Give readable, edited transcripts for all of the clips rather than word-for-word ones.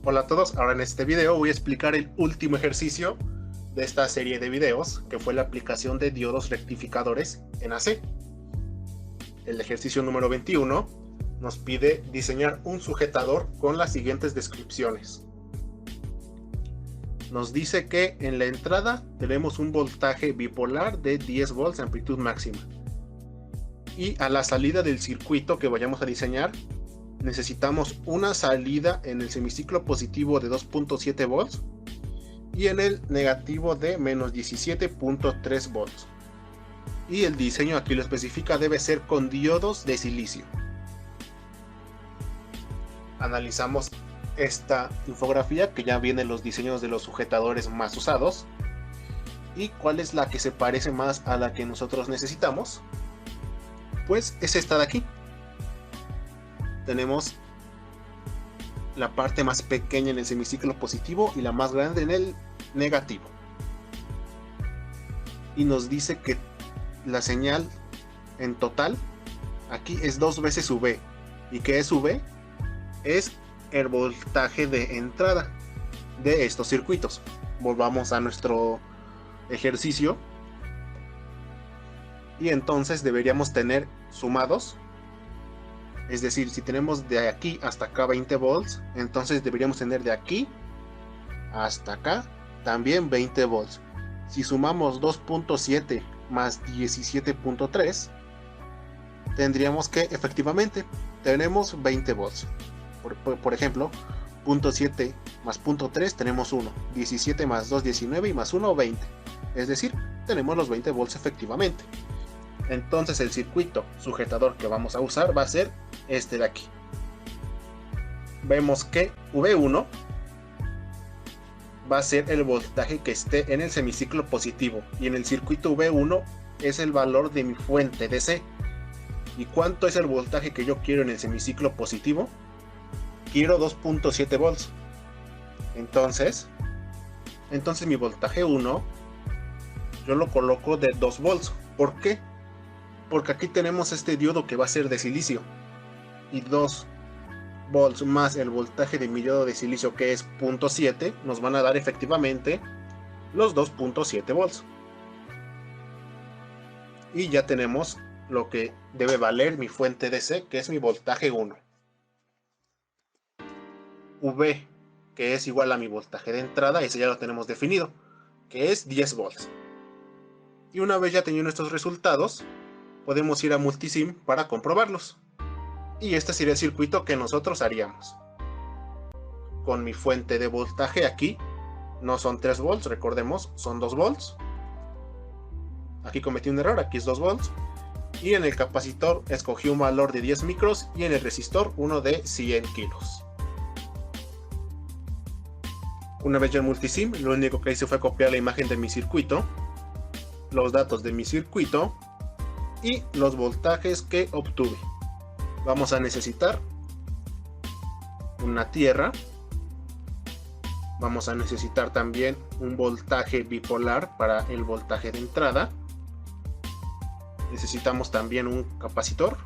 Hola a todos, ahora en este video voy a explicar el último ejercicio de esta serie de videos, que fue la aplicación de diodos rectificadores en AC. El ejercicio número 21 nos pide diseñar un sujetador con las siguientes descripciones. Nos dice que en la entrada tenemos un voltaje bipolar de 10 volts de amplitud máxima. Y a la salida del circuito que vayamos a diseñar, necesitamos una salida en el semiciclo positivo de 2.7 volts y en el negativo de menos 17.3 volts. Y el diseño aquí lo especifica, debe ser con diodos de silicio. Analizamos esta infografía, que ya vienen los diseños de los sujetadores más usados y cuál es la que se parece más a la que nosotros necesitamos. Pues es esta de aquí. Tenemos la parte más pequeña en el semiciclo positivo y la más grande en el negativo. Y nos dice que la señal en total aquí es 2 veces V. ¿Y qué es V? Es el voltaje de entrada de estos circuitos. Volvamos a nuestro ejercicio. Y entonces deberíamos tener sumados. Es decir, si tenemos de aquí hasta acá 20 volts, entonces deberíamos tener de aquí hasta acá también 20 volts. Si sumamos 2.7 más 17.3, tendríamos que efectivamente tenemos 20 volts. Por ejemplo, 0.7 más 0.3 tenemos 1, 17 más 2, 19 y más 1, 20. Es decir, tenemos los 20 volts efectivamente. Entonces el circuito sujetador que vamos a usar va a ser este de aquí. Vemos que V1 va a ser el voltaje que esté en el semiciclo positivo, y en el circuito V1 es el valor de mi fuente DC. ¿Y cuánto es el voltaje que yo quiero en el semiciclo positivo? Quiero 2.7 volts. Entonces mi voltaje 1 yo lo coloco de 2 volts. ¿Por qué? Porque aquí tenemos este diodo que va a ser de silicio, y 2 volts más el voltaje de mi diodo de silicio, que es 0.7, nos van a dar efectivamente los 2.7 volts. Y ya tenemos lo que debe valer mi fuente DC, que es mi voltaje 1. V, que es igual a mi voltaje de entrada, ese ya lo tenemos definido, que es 10 volts. Y una vez ya teniendo estos resultados, podemos ir a Multisim para comprobarlos. Y este sería el circuito que nosotros haríamos. Con mi fuente de voltaje aquí, no son 3 volts, recordemos, son 2 volts. Aquí cometí un error, aquí es 2 volts. Y en el capacitor escogí un valor de 10 micros y en el resistor uno de 100 kilos. Una vez ya en Multisim, lo único que hice fue copiar la imagen de mi circuito, los datos de mi circuito y los voltajes que obtuve. Vamos a necesitar una tierra. Vamos a necesitar también un voltaje bipolar para el voltaje de entrada. Necesitamos también un capacitor.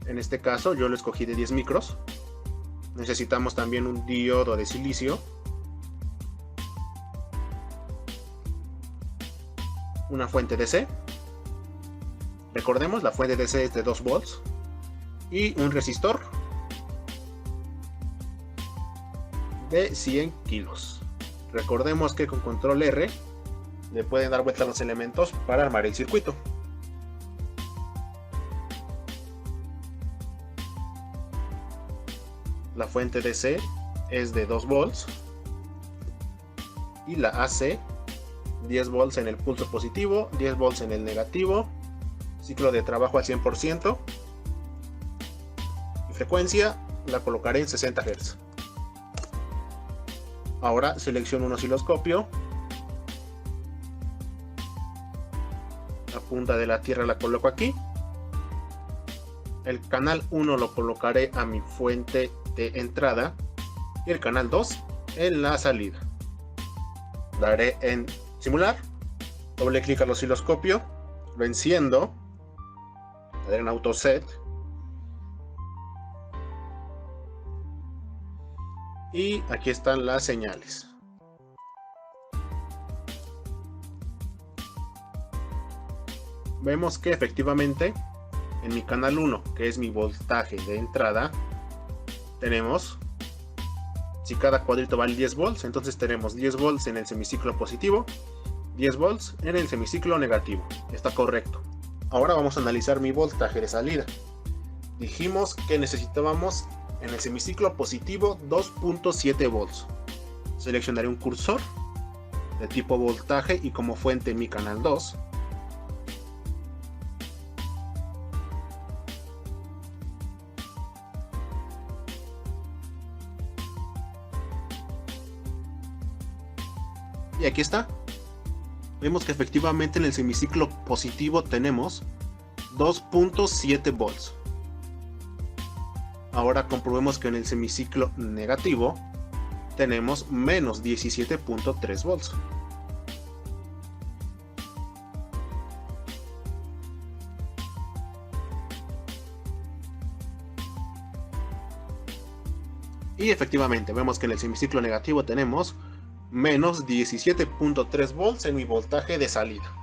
En este caso yo lo escogí de 10 micros. Necesitamos también un diodo de silicio. Una fuente DC. Recordemos, la fuente DC es de 2 volts. Y un resistor de 100 kilos. Recordemos que con control R le pueden dar vuelta a los elementos para armar el circuito. La fuente DC es de 2 volts. Y la AC 10 volts en el pulso positivo, 10 volts en el negativo, ciclo de trabajo al 100%, y frecuencia la colocaré en 60 Hz. Ahora selecciono un osciloscopio, la punta de la tierra la coloco aquí, el canal 1 lo colocaré a mi fuente de entrada y el canal 2 en la salida. Daré en simular, doble clic al osciloscopio, lo enciendo, le daré en auto set Y aquí están las señales. Vemos que efectivamente en mi canal 1, que es mi voltaje de entrada, tenemos, si cada cuadrito vale 10 volts, entonces tenemos 10 volts en el semiciclo positivo, 10 volts en el semiciclo negativo. Está correcto. Ahora vamos a analizar mi voltaje de salida. Dijimos que necesitábamos en el semiciclo positivo 2.7 volts. Seleccionaré un cursor de tipo voltaje y como fuente mi canal 2. Y aquí está. Vemos que efectivamente en el semiciclo positivo tenemos 2.7 volts. Ahora comprobemos que en el semiciclo negativo tenemos menos 17.3 volts. Y efectivamente vemos que en el semiciclo negativo tenemos menos 17.3 volts en mi voltaje de salida.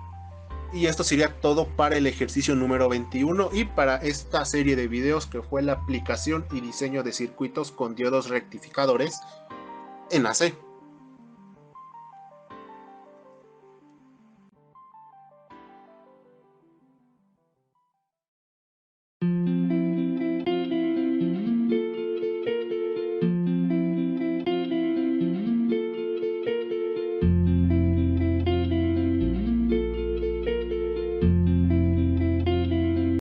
Y esto sería todo para el ejercicio número 21 y para esta serie de videos que fue la aplicación y diseño de circuitos con diodos rectificadores en AC.